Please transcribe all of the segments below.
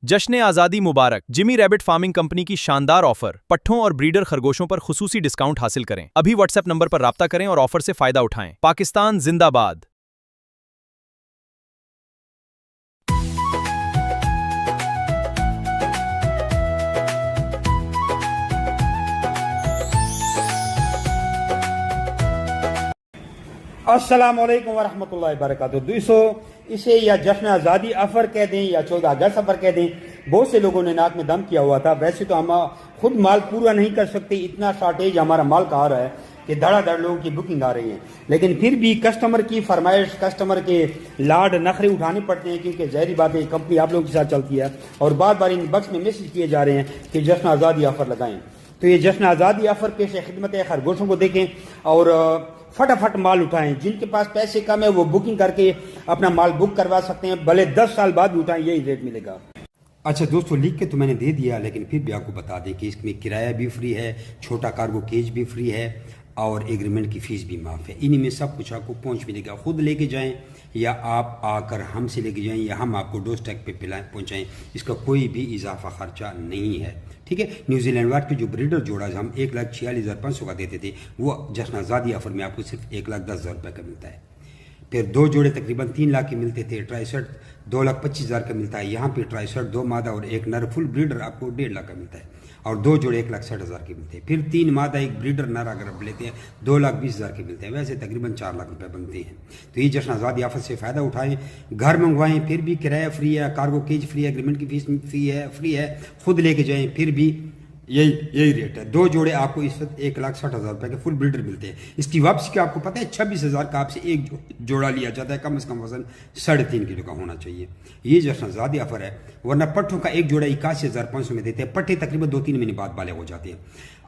जश्न आज़ादी मुबारक। Jimmy rabbit farming company की शानदार ऑफर। पट्ठों और ब्रीडर खरगोशों पर खुसूसी डिस्काउंट हासिल करें। अभी व्हाट्सएप नंबर पर राब्ता करें और ऑफर से फायदा उठाएं। पाकिस्तान जिंदाबाद। अस्सलामुअलैकुम वरहमतुल्लाहि वबरकातुहू। दोस्तों, इसे या जश्न आज़ादी अफर कह दें या 14 अगस्त अफर कह दें, बहुत से लोगों ने नाक में दम किया हुआ था। वैसे तो हम खुद माल पूरा नहीं कर सकते, इतना शॉर्टेज हमारा माल का आ रहा है कि धड़ाधड़ लोगों की बुकिंग आ रही है। लेकिन फिर भी कस्टमर की फरमाइश, कस्टमर के लाड नखरे उठाने पड़ते हैं, क्योंकि जहरी बात है कंपनी आप लोगों के साथ चलती है और बार बार इन बक्स में मैसेज किए जा रहे हैं कि जश्न आज़ादी ऑफर लगाएं। तो ये जश्न आज़ादी ऑफर पेश खिदमत है, खरगोशों को देखें और फटाफट माल उठाएं। जिनके पास पैसे कम है वो बुकिंग करके अपना माल बुक करवा सकते हैं, भले 10 साल बाद भी उठाएं, यही रेट मिलेगा। अच्छा दोस्तों, लिख के तो मैंने दे दिया, लेकिन फिर भी आपको बता दें कि इसमें किराया भी फ्री है, छोटा कार्गो केज भी फ्री है और एग्रीमेंट की फीस भी माफ़ है। इन्हीं में सब कुछ आपको पहुंच मिलेगा। खुद लेके जाएं या आप आकर हमसे लेके जाएं या हम आपको डोर स्टेप पे पहुंचाएं, इसका कोई भी इजाफा खर्चा नहीं है। ठीक है। न्यूजीलैंड वाट के जो ब्रीडर जोड़ा हम 1,46,500 का देते थे, वो जश्न आज़ादी ऑफर में आपको सिर्फ 1,10,000 रुपये का मिलता है। फिर दो जोड़े तकरीबन 3 लाख के मिलते थे। ट्राइसर्ट 2,25,000 का मिलता है। यहाँ पे ट्राइसर्ट 2 मादा और एक नर फुल ब्रीडर आपको 1.5 लाख का मिलता है और 2 जोड़े 1,60,000 के मिलते हैं। फिर 3 मादा एक ब्रीडर नर अगर आप लेते हैं 2,20,000 के मिलते हैं। वैसे तकरीबन 4 लाख रुपए बनते हैं। तो ये जश्न आज़ादी ऑफर से फ़ायदा उठाएं, घर मंगवाएं, फिर भी किराया फ्री है, कार्गो केज फ्री है, एग्रीमेंट की फीस फ्री है, खुद लेके जाएं, फिर भी यही रेट है। 2 जोड़े आपको इस वक्त 1,60,000 रुपये के फुल ब्रीडर मिलते हैं। इसकी वापसी का आपको पता है 26,000 का आपसे एक जोड़ा लिया जाता है। कम से कम वजन 3.5 किलो का होना चाहिए। ये जश्न आज़ादी ऑफर है। वरना पट्ठों का एक जोड़ा 81,500 में देते हैं। पट्ठे तकरीबन 2-3 महीने बाद बाले हो जाते हैं।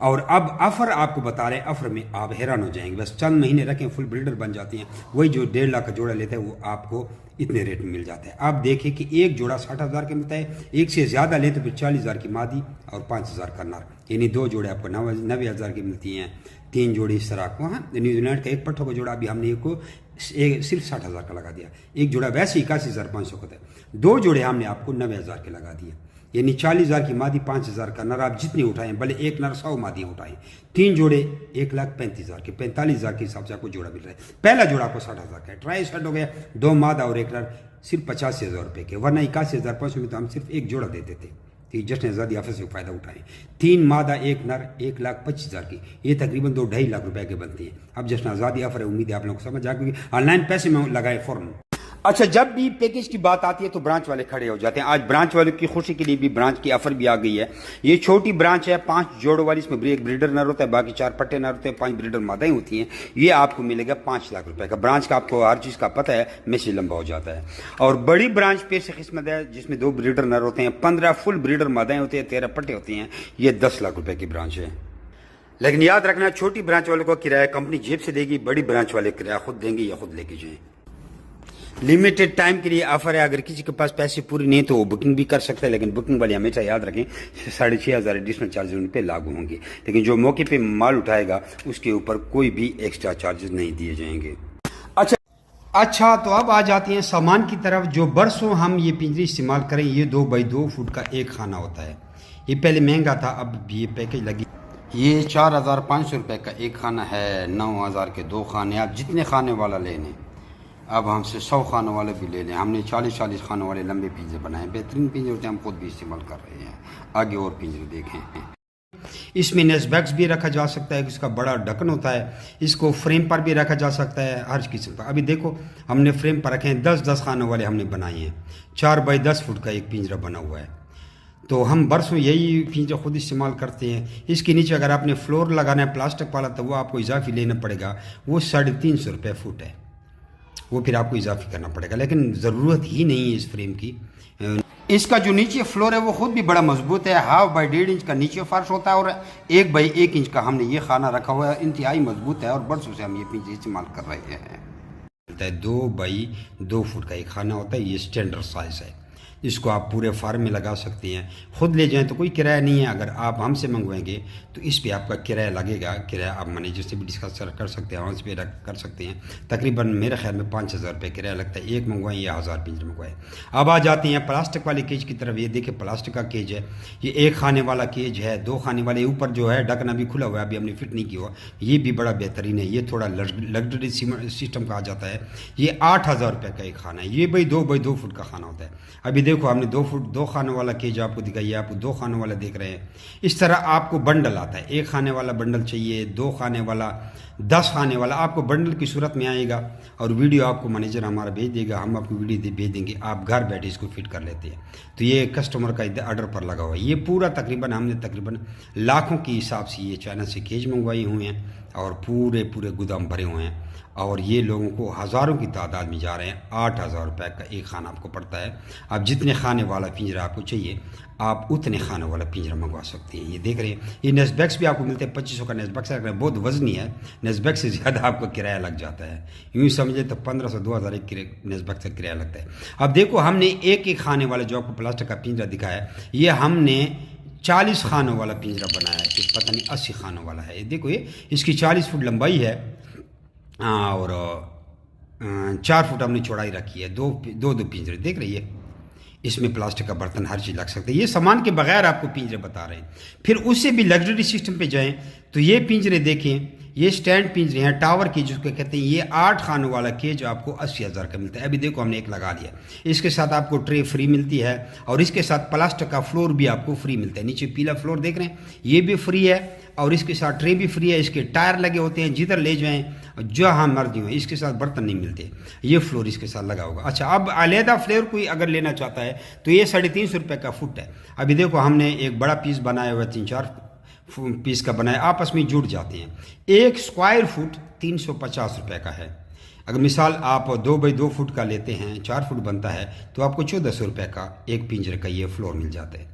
और अब ऑफर आपको बता रहे हैं, ऑफर में आप हैरान हो जाएंगे। बस चंद महीने रखें, फुल ब्रीडर बन जाते हैं। वही जो 1.5 लाख का जोड़ा लेता है वो आपको इतने रेट में मिल जाता है। आप देखिए कि एक जोड़ा 60,000 का मिलता है, एक से ज़्यादा ले तो फिर 40,000 की मादी और 5,000 का नर, यानी 2 जोड़े आपको 90,000 की मिलती हैं। 3 जोड़ी इस तरह को। हाँ, न्यूजीलैंड का एक पट्ठों का जोड़ा अभी हमने एक को सिर्फ 60,000 का लगा दिया। एक जोड़ा वैसे 81,500 का था। 2 जोड़े हमने आपको 90,000 के लगा दिए, यानी 40,000 की मादी, 5,000 का नर। आप जितने उठाएं, भले एक नर 100 मादियाँ उठाएं। 3 जोड़े 1,35,000 के, 45,000 के हिसाब से आपको जोड़ा मिल रहा है। पहला जोड़ा आपको 60,000 का है। ट्राई सेट हो गया, 2 मादा और एक नर, सिर्फ 85,000 रुपये के। वरना 81,500 में तो हम सिर्फ एक जोड़ा देते थे। तो जश्न आज़ादी ऑफर से फ़ायदा उठाएं। 3 मादा एक नर, 1,25,000 की, ये तकरीबन 2-2.5 लाख रुपए के बनती है। अब जश्न आज़ादी ऑफर है, उम्मीद है आप लोगों को समझ आ गई। ऑनलाइन पैसे में लगाए फ़ौरन। अच्छा, जब भी पैकेज की बात आती है तो ब्रांच वाले खड़े हो जाते हैं। आज ब्रांच वालों की खुशी के लिए भी ब्रांच की ऑफर भी आ गई है। ये छोटी ब्रांच है, 5 जोड़ों वाली। इसमें एक ब्रीडर नर होता है, बाकी 4 पट्टे नर होते हैं, 5 ब्रीडर मादाएं होती हैं। ये आपको मिलेगा 5 लाख रुपए का। ब्रांच का आपको हर चीज़ का पता है, मैसेज लंबा हो जाता है। और बड़ी ब्रांच पेश किस्मत है, जिसमें 2 ब्रीडर नर होते हैं, 15 फुल ब्रीडर मादाएं होती हैं, 13 पट्टे होते हैं। ये 10 लाख रुपए की ब्रांच है। लेकिन याद रखना, छोटी ब्रांच वालों को किराया कंपनी जेब से देगी, बड़ी ब्रांच वाले किराया खुद देंगे या खुद लेके जाएं। लिमिटेड टाइम के लिए ऑफर है। अगर किसी के पास पैसे पूरे नहीं तो वो बुकिंग भी कर सकता है, लेकिन बुकिंग वाले हमेशा याद रखें 6,500 एडिशनल चार्जेस उन पर लागू होंगे। लेकिन जो मौके पे माल उठाएगा उसके ऊपर कोई भी एक्स्ट्रा चार्जेस नहीं दिए जाएंगे। अच्छा, तो अब आ जाते हैं सामान की तरफ। जो बरसों हम ये पिंजरी इस्तेमाल करें, ये 2x2 फुट का एक खाना होता है। ये पहले महंगा था, अब ये पैकेज लगी। ये 4,500 रुपये का एक खाना है। 9,000 के 2 खाने। आप जितने खाने वाला लेने, अब हमसे 100 खानों वाले भी ले लें। हमने 40-40 खानों वाले लंबे पिंजरे बनाए, बेहतरीन पिंजरे होते हैं, हम खुद भी इस्तेमाल कर रहे हैं। आगे और पिंजरे देखें। इसमें नेस्ट बैग्स भी रखा जा सकता है, इसका बड़ा ढक्कन होता है। इसको फ्रेम पर भी रखा जा सकता है, हर किस्म का। अभी देखो, हमने फ्रेम पर रखे हैं, 10-10 खानों वाले हमने बनाए हैं। 4x10 फुट का एक पिंजरा बना हुआ है। तो हम बरसों यही पिंजरा खुद इस्तेमाल करते हैं। इसके नीचे अगर आपने फ्लोर लगाना है प्लास्टिक वाला, तो वो आपको इजाफी लेना पड़ेगा। वो 350 रुपये फुट है, वो फिर आपको इजाफी करना पड़ेगा। लेकिन ज़रूरत ही नहीं है इस फ्रेम की। इसका जो नीचे फ्लोर है वो खुद भी बड़ा मजबूत है। 1/2 इंच का नीचे फर्श होता है और 1x1 इंच का हमने ये खाना रखा हुआ है। इंतहाई मजबूत है और बरसों से हम ये पिंजरे इस्तेमाल कर रहे हैं। 2x2 फुट का एक खाना होता है, ये स्टैंडर्ड साइज है। इसको आप पूरे फार्म में लगा सकते हैं। ख़ुद ले जाएं तो कोई किराया नहीं है, अगर आप हमसे मंगवाएंगे तो इस पे आपका किराया लगेगा। किराया आप मैनेजर से भी डिस्कस कर सकते हैं, पे कर सकते हैं। तकरीबन मेरे ख्याल में 5,000 रुपये किराया लगता है, एक मंगवाएं या 1000 पिंजरे मंगवाएं। अब आ जाते हैं प्लास्टिक वाले केज की तरफ। ये देखिए प्लास्टिक का केज है, ये एक खाने वाला केज है, 2 खाने वाले, ऊपर जो है ढकना भी खुला हुआ है, अभी हमने फिट नहीं किया हुआ, ये भी बड़ा बेहतरीन है। ये थोड़ा लग्जरी सिस्टम कहा जाता है। ये 8,000 रुपये का एक खाना है। ये भाई 2 बाई 2 फुट का खाना होता है। अभी देखो हमने 2 फुट 2 खाने वाला केज आपको दिखाइए, आपको 2 खाने वाला देख रहे हैं। इस तरह आपको बंडल आता है, 1 खाने वाला बंडल चाहिए, 2 खाने वाला, 10 खाने वाला, आपको बंडल की सूरत में आएगा और वीडियो आपको मैनेजर हमारा भेज देगा, हम आपको वीडियो भेज देंगे, आप घर बैठे इसको फिट कर लेते हैं। तो ये कस्टमर का ऑर्डर पर लगा हुआ है। ये पूरा तकरीबन हमने तकरीबन लाखों के हिसाब से ये चाइना से केज मंगवाए हुए हैं और पूरे गोदाम भरे हुए हैं और ये लोगों को हज़ारों की तादाद में जा रहे हैं। 8,000 रुपये का एक खाना आपको पड़ता है। अब जितने खाने वाला पिंजरा आपको चाहिए आप उतने खाने वाला पिंजरा मंगवा सकते हैं। ये देख रहे हैं, ये नेस्बैक्स भी आपको मिलते हैं। 2500 का नेस्बैक्स है, बहुत वजनी है, नेस्बैक्स से ज़्यादा आपको किराया लग जाता है। यूँ समझे तो 1500-2000 एक नेस्बैक्स का किराया लगता है। अब देखो हमने एक खाने वाला जो आपको प्लास्टिक का पिंजरा दिखाया, ये हमने 40 खानों वाला पिंजरा बनाया है, कि पता नहीं 80 खानों वाला है। ये देखो, ये इसकी 40 फुट लंबाई है और 4 फुट हमने चौड़ाई रखी है। दो पिंजरे देख रही है, इसमें प्लास्टिक का बर्तन हर चीज़ लग सकता है। ये सामान के बगैर आपको पिंजरे बता रहे हैं। फिर उससे भी लग्जरी सिस्टम पे जाएं तो ये पिंजरे देखें, ये स्टैंड पिंजरे हैं, टावर केज जिसको कहते हैं। ये 8 खानों वाला केज आपको 80,000 का मिलता है। अभी देखो हमने एक लगा लिया, इसके साथ आपको ट्रे फ्री मिलती है और इसके साथ प्लास्टिक का फ्लोर भी आपको फ्री मिलता है। नीचे पीला फ्लोर देख रहे हैं, ये भी फ्री है और इसके साथ ट्रे भी फ्री है। इसके टायर लगे होते हैं, जिधर ले जाएं जहाँ मर्जी हो। इसके साथ बर्तन नहीं मिलते, ये फ्लोर इसके साथ लगा होगा। अच्छा, अब अलहदा फ्लोर कोई अगर लेना चाहता है तो ये 350 रुपये का फुट है। अभी देखो हमने एक बड़ा पीस बनाया हुआ है, 3-4 पीस का बनाया, आपस में जुड़ जाते हैं। 1 स्क्वायर फुट 350 रुपये का है। अगर मिसाल आप 2 बाई 2 फुट का लेते हैं, 4 फुट बनता है, तो आपको 1400 रुपये का एक पिंजरे का ये फ्लोर मिल जाता है।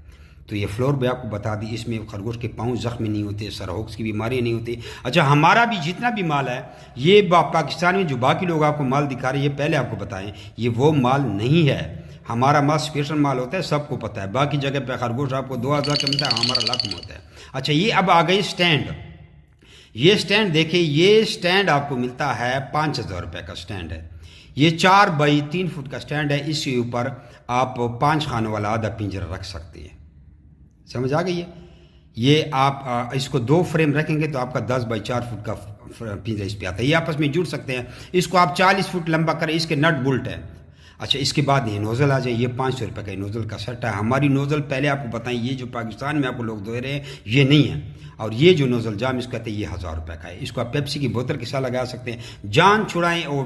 तो ये फ्लोर भी आपको बता दी, इसमें खरगोश के पाँव ज़ख्मी नहीं होते, सरहोक्स की बीमारी नहीं होती। अच्छा, हमारा भी जितना भी माल है, ये पाकिस्तान में जो बाकी लोग आपको माल दिखा रहे हैं, ये पहले आपको बताएं, ये वो माल नहीं है। हमारा माल स्पेशल माल होता है, सबको पता है। बाकी जगह पे खरगोश आपको 2000 का मिलता है, हमारा लाख में होता है। अच्छा, ये अब आ गई स्टैंड। ये स्टैंड देखिए, ये स्टैंड आपको मिलता है 5000 रुपये का स्टैंड है। ये 4 बाई 3 फुट का स्टैंड है। इसके ऊपर आप 5 खानों वाला आधा पिंजरा रख सकते हैं। समझ आ गई है? ये आप इसको 2 फ्रेम रखेंगे तो आपका 10 बाई 4 फुट का पिंजरा इस पे आता है। ये आपस में जुड़ सकते हैं। इसको आप 40 फुट लंबा करें, इसके नट बोल्ट है। अच्छा, इसके बाद ये नोज़ल आ जाए, ये 500 रुपये का नोज़ल का सेट है। हमारी नोज़ल पहले आपको बताएं, ये जो पाकिस्तान में आपको लोग दे रहे हैं ये नहीं है। और ये जो नोज़ल जाम इसको कहते हैं, ये 1000 रुपये का है। इसको आप पेप्सी की बोतल के साथ लगा सकते हैं। जान छुड़ाएं और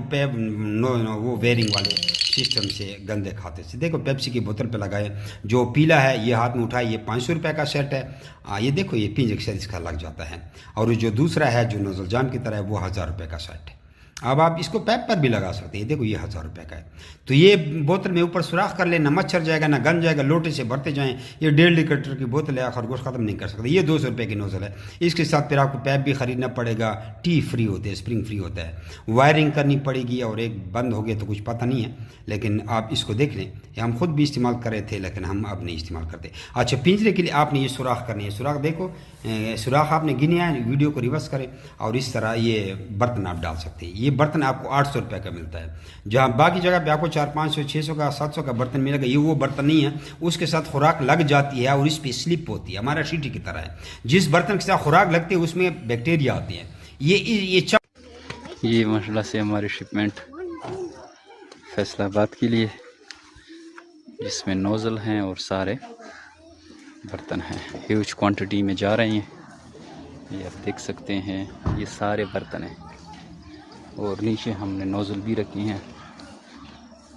वो वेयरिंग वाले सिस्टम से गंदे खाते से। देखो पेप्सी की बोतल पे लगाए, जो पीला है ये हाथ में उठाए, ये 500 रुपये का सेट है। ये देखो, ये पिंजरे के साथ इसका लग जाता है। और जो दूसरा है जो नोज़ल जाम की तरह है, वो 1000 रुपये का सेट है। अब आप इसको पैप पर भी लगा सकते हैं। देखो, ये 1000 रुपये का है। तो ये बोतल में ऊपर सुराख कर लेना, मच्छर जाएगा ना, गंद जाएगा, लोटे से भरते जाएं। ये 1.5 लीटर की बोतल है, खरगोश ख़त्म नहीं कर सकते। ये 200 रुपये की नोज़ल है। इसके साथ फिर आपको पैप भी ख़रीदना पड़ेगा। टी फ्री होते हैं, स्प्रिंग फ्री होता है। वायरिंग करनी पड़ेगी और एक बंद हो गया तो कुछ पता नहीं है, लेकिन आप इसको देख लें। हम खुद भी इस्तेमाल कर रहे थे, लेकिन हम अब नहीं इस्तेमाल करते। अच्छा, पिंजरे के लिए आपने ये सुराख करनी है। सुराख देखो, सुराख आपने गिने हैं, वीडियो को रिवर्स करें और इस तरह ये बर्तन आप डाल सकते हैं। ये बर्तन आपको 800 रुपये का मिलता है। जहाँ बाकी जगह पे आपको 400, 500, 600 का, 700 का बर्तन मिलेगा, ये वो बर्तन नहीं है। उसके साथ खुराक लग जाती है और इस पर स्लिप होती है। हमारा शीटी की तरह है। जिस बर्तन के साथ खुराक लगती है उसमें बैक्टीरिया आते हैं। ये माशाल्लाह से हमारी शिपमेंट फैसलाबाद के लिए, जिसमें नोज़ल हैं और सारे बर्तन हैं, ह्यूज क्वांटिटी में जा रहे हैं। ये आप देख सकते हैं, ये सारे बर्तन हैं और नीचे हमने नोज़ल भी रखी हैं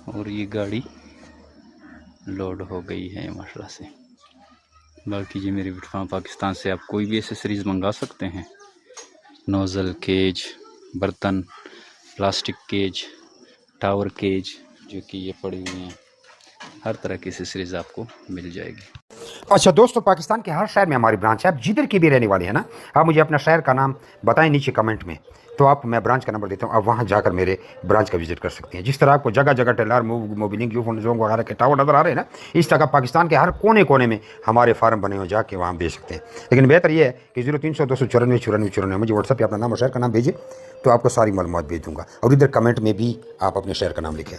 और ये गाड़ी लोड हो गई है माशाल्लाह से। बाकी जी मेरी विटफार्म पाकिस्तान से आप कोई भी एसेसरीज़ मंगा सकते हैं। नोज़ल, केज, बर्तन, प्लास्टिक केज, टावर केज जो कि ये पड़ी हुई हैं, हर तरह की एसेसरीज़ आपको मिल जाएगी। अच्छा दोस्तों, पाकिस्तान के हर शहर में हमारी ब्रांच है। आप जिधर की भी रहने वाले हैं ना, आप मुझे अपना शहर का नाम बताएं नीचे कमेंट में, तो आप मैं ब्रांच का नंबर देता हूँ, आप वहाँ जाकर मेरे ब्रांच का विजिट कर सकते हैं। जिस तरह आपको जगह जगह टेलर मोबिलिंग यूफोन जोंग वगैरह के टावर नजर आ रहे हैं ना, इस तरह पाकिस्तान के हर कोने कोने में हमारे फार्म बने हो, जाके वहाँ बेच सकते हैं। लेकिन बेहतर ये है कि 0300 294 94 94 मुझे व्हाट्सएप पर अपना नाम और शहर का नाम भेजिए, तो आपको सारी मालूमात भेज दूँगा। और इधर कमेंट में भी आप अपने शहर का नाम लिखें।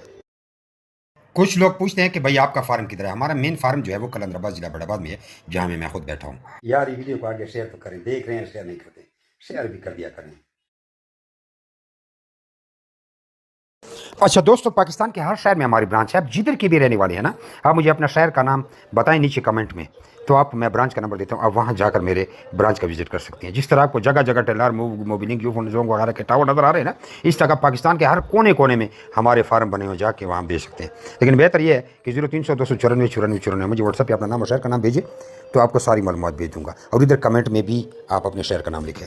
कुछ लोग पूछते हैं कि भाई आपका फार्म किधर है। हमारा मेन फार्म जो है वो कलंदराबाद जिला बड़ाबाद में है, जहाँ मैं खुद बैठा हूँ। यार ये वीडियो को आगे शेयर तो करें, देख रहे हैं शेयर नहीं करते, शेयर भी कर दिया करें। अच्छा दोस्तों, पाकिस्तान के हर शहर में हमारी ब्रांच है। आप जिधर की भी रहने वाले हैं ना, आप मुझे अपना शहर का नाम बताएं नीचे कमेंट में, तो आप मैं ब्रांच का नंबर देता हूँ, आप वहाँ जाकर मेरे ब्रांच का विजिट कर सकते हैं। जिस तरह आपको जगह जगह टेलर मोबिलिंग यूफोन जोंग वगैरह के टावर नजर आ रहे हैं ना, इस तरह पाकिस्तान के हर कोने कोने में हमारे फार्म बने हो, जाके वहाँ बेच सकते हैं। लेकिन बेहतर ये है कि 0300 294 94 94 मुझे व्हाट्सएप पर अपना नाम और शहर का नाम भेजिए, तो आपको सारी मालूमात भेज दूँगा। और इधर कमेंट में भी आप अपने शहर का नाम लिखें।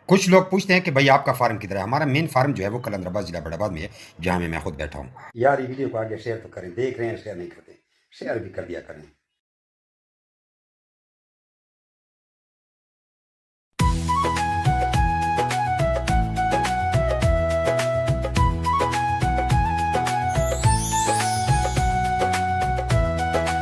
कुछ लोग पूछते हैं कि भाई आपका फार्म किधर है। हमारा मेन फार्म जो है वो कलंदराबाद जिला बड़ाबाद में है, जहाँ मैं खुद बैठा हूँ। यार ये वीडियो को आगे शेयर तो करें, देख रहे हैं शेयर नहीं करते, शेयर भी कर दिया करें।